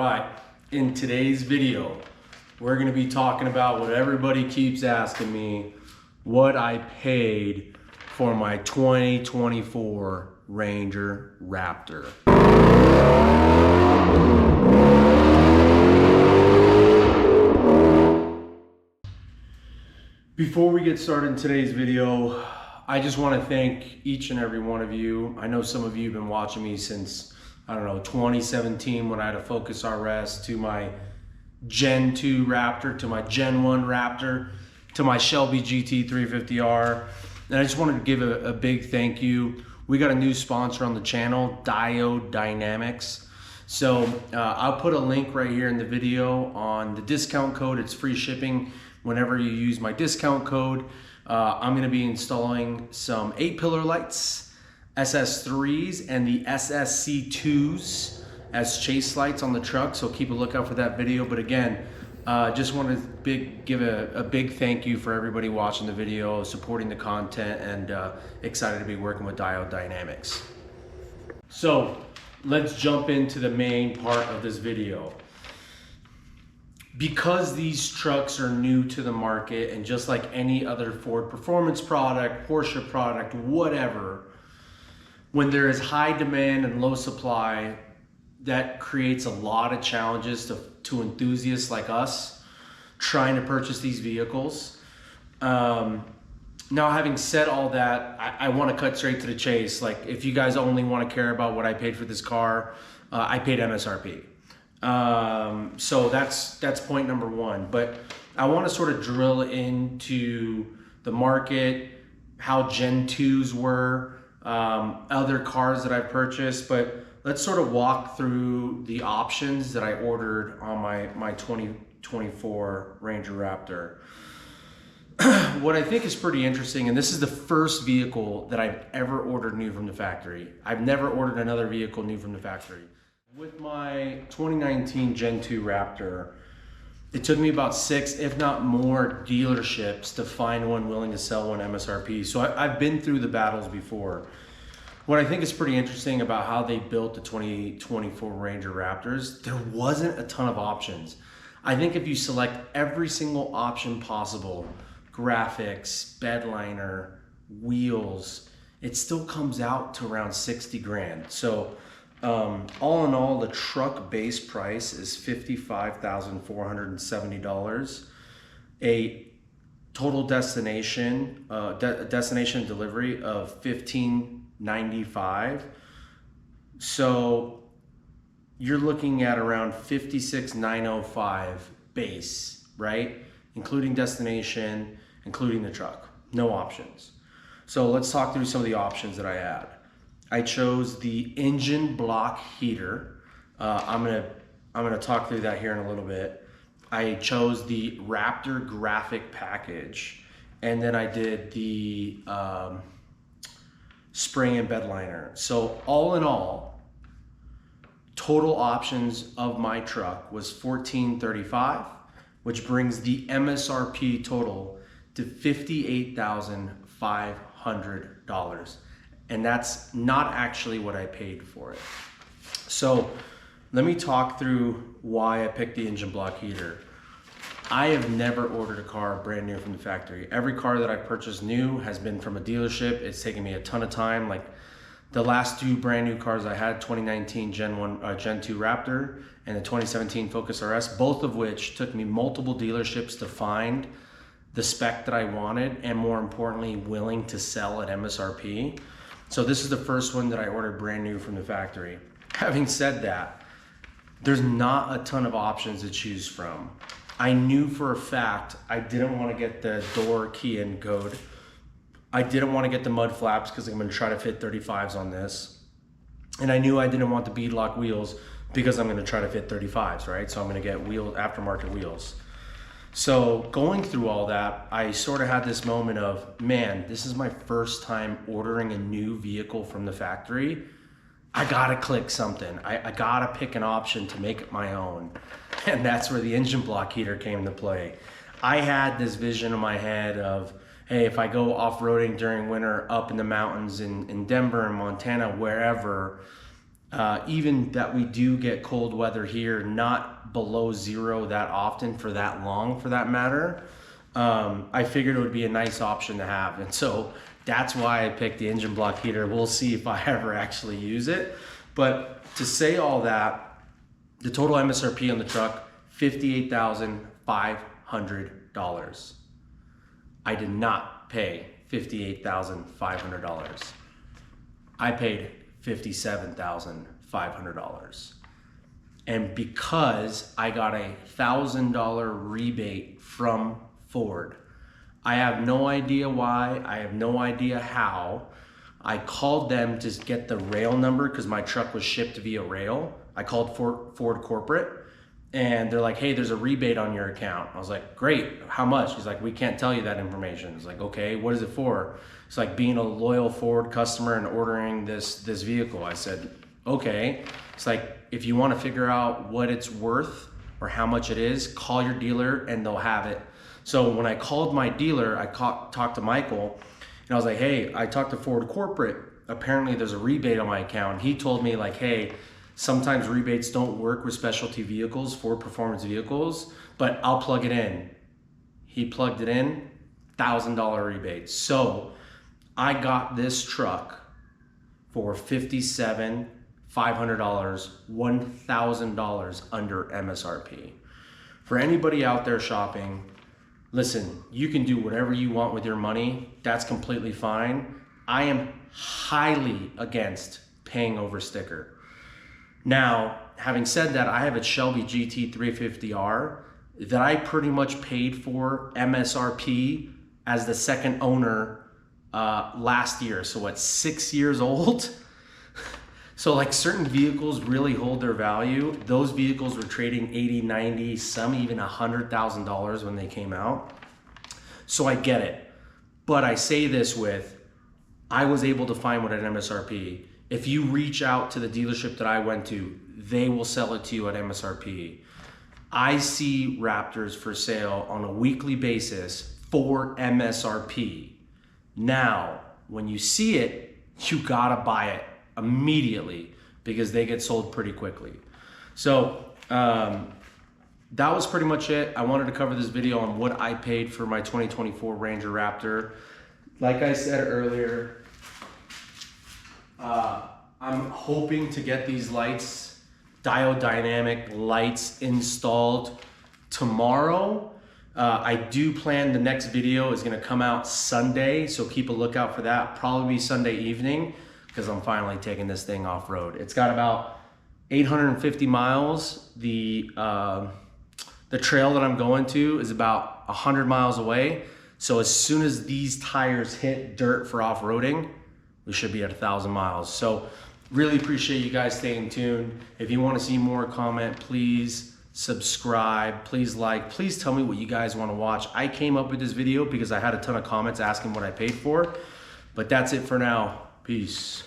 right, in today's video, we're gonna be talking about what everybody keeps asking me, what I paid for my 2024 Ranger Raptor. Before we get started in today's video, I just want to thank each and every one of you. I know some of you have been watching me since, I don't know, 2017 when I had a Focus RS, to my Gen 2 Raptor, to my Gen 1 Raptor, to my Shelby GT 350R. And I just wanted to give a big thank you. We got a new sponsor on the channel, Diode Dynamics. So I'll put a link right here in the video on the discount code. It's free shipping whenever you use my discount code. I'm gonna be installing some 8-pillar lights, SS3s, and the SSC2s as chase lights on the truck, so keep a lookout for that video. But again, just wanted to give a big thank you for everybody watching the video, supporting the content, and excited to be working with Diode Dynamics. So let's jump into the main part of this video. Because these trucks are new to the market, and just like any other Ford Performance product, Porsche product, whatever, when there is high demand and low supply, that creates a lot of challenges to enthusiasts like us trying to purchase these vehicles. Now, having said all that, I want to cut straight to the chase. Like, if you guys only want to care about what I paid for this car, I paid MSRP. So that's point number one. But I want to sort of drill into the market, how Gen 2s were, other cars that I purchased. But let's sort of walk through the options that I ordered on my 2024 Ranger Raptor. What I think is pretty interesting, and this is the first vehicle that I've ever ordered new from the factory. I've never ordered another vehicle new from the factory. With my 2019 Gen 2 Raptor, it took me about 6, if not more, dealerships to find one willing to sell one MSRP. So I've been through the battles before. What I think is pretty interesting about how they built the 2024 Ranger Raptors, there wasn't a ton of options. I think if you select every single option possible, graphics, bed liner, wheels, it still comes out to around 60 grand. So all in all, the truck base price is $55,470. A total destination delivery of $1,595. So you're looking at around $56,905 base, right? Including destination, including the truck, no options. So let's talk through some of the options that I had. I chose the engine block heater. I'm gonna talk through that here in a little bit. I chose the Raptor graphic package, and then I did the spring and bed liner. So all in all, total options of my truck was $1,435, which brings the MSRP total to $58,500. And that's not actually what I paid for it. So let me talk through why I picked the engine block heater. I have never ordered a car brand new from the factory. Every car that I've purchased new has been from a dealership. It's taken me a ton of time. Like the last 2 brand new cars I had, 2019 Gen 2 Raptor and the 2017 Focus RS, both of which took me multiple dealerships to find the spec that I wanted, and more importantly, willing to sell at MSRP. So this is the first one that I ordered brand new from the factory. Having said that, there's not a ton of options to choose from. I knew for a fact I didn't want to get the door key in code. I didn't want to get the mud flaps because I'm going to try to fit 35s on this. And I knew I didn't want the beadlock wheels because I'm going to try to fit 35s, right? So I'm going to get aftermarket wheels. So going through all that, I sort of had this moment of, man, this is my first time ordering a new vehicle from the factory. I gotta click something. I gotta pick an option to make it my own. And that's where the engine block heater came into play. I had this vision in my head of, hey, if I go off-roading during winter up in the mountains in Denver and Montana, wherever, even that we do get cold weather here, not below zero that often for that long for that matter, I figured it would be a nice option to have. And so that's why I picked the engine block heater. We'll see if I ever actually use it. But to say all that, the total MSRP on the truck, $58,500. I did not pay $58,500. I paid $57,500. And because I got a $1,000 rebate from Ford, I have no idea why, I have no idea how. I called them to get the rail number because my truck was shipped via rail. I called Ford corporate and they're like, hey, there's a rebate on your account. I was like, great, how much? He's like, we can't tell you that information. It's like, okay, what is it for? It's like being a loyal Ford customer and ordering this vehicle. I said, okay. It's like, if you want to figure out what it's worth or how much it is, call your dealer and they'll have it. So when I called my dealer, I talked to Michael and I was like, hey, I talked to Ford corporate. Apparently there's a rebate on my account. He told me like, hey, sometimes rebates don't work with specialty vehicles, Ford performance vehicles, but I'll plug it in. He plugged it in, $1,000 rebate. So I got this truck for $57,500, $1,000 under MSRP. For anybody out there shopping, listen, you can do whatever you want with your money. That's completely fine. I am highly against paying over sticker. Now, having said that, I have a Shelby GT350R that I pretty much paid for MSRP as the second owner last year. So what, 6 years old? So like certain vehicles really hold their value. Those vehicles were trading 80, 90, some even $100,000 when they came out. So I get it. But I say this with, I was able to find one at MSRP. If you reach out to the dealership that I went to, they will sell it to you at MSRP. I see Raptors for sale on a weekly basis for MSRP. Now, when you see it, you gotta buy it immediately because they get sold pretty quickly. So that was pretty much it. I wanted to cover this video on what I paid for my 2024 Ranger Raptor. Like I said earlier, I'm hoping to get these lights, diode dynamic lights, installed tomorrow. I do plan the next video is gonna come out Sunday, so keep a lookout for that. Probably Sunday evening, because I'm finally taking this thing off-road. It's got about 850 miles. The trail that I'm going to is about 100 miles away. So as soon as these tires hit dirt for off-roading, we should be at 1,000 miles. So really appreciate you guys staying tuned. If you want to see more, comment, please subscribe, please like, please tell me what you guys want to watch. I came up with this video because I had a ton of comments asking what I paid for, but that's it for now. Peace.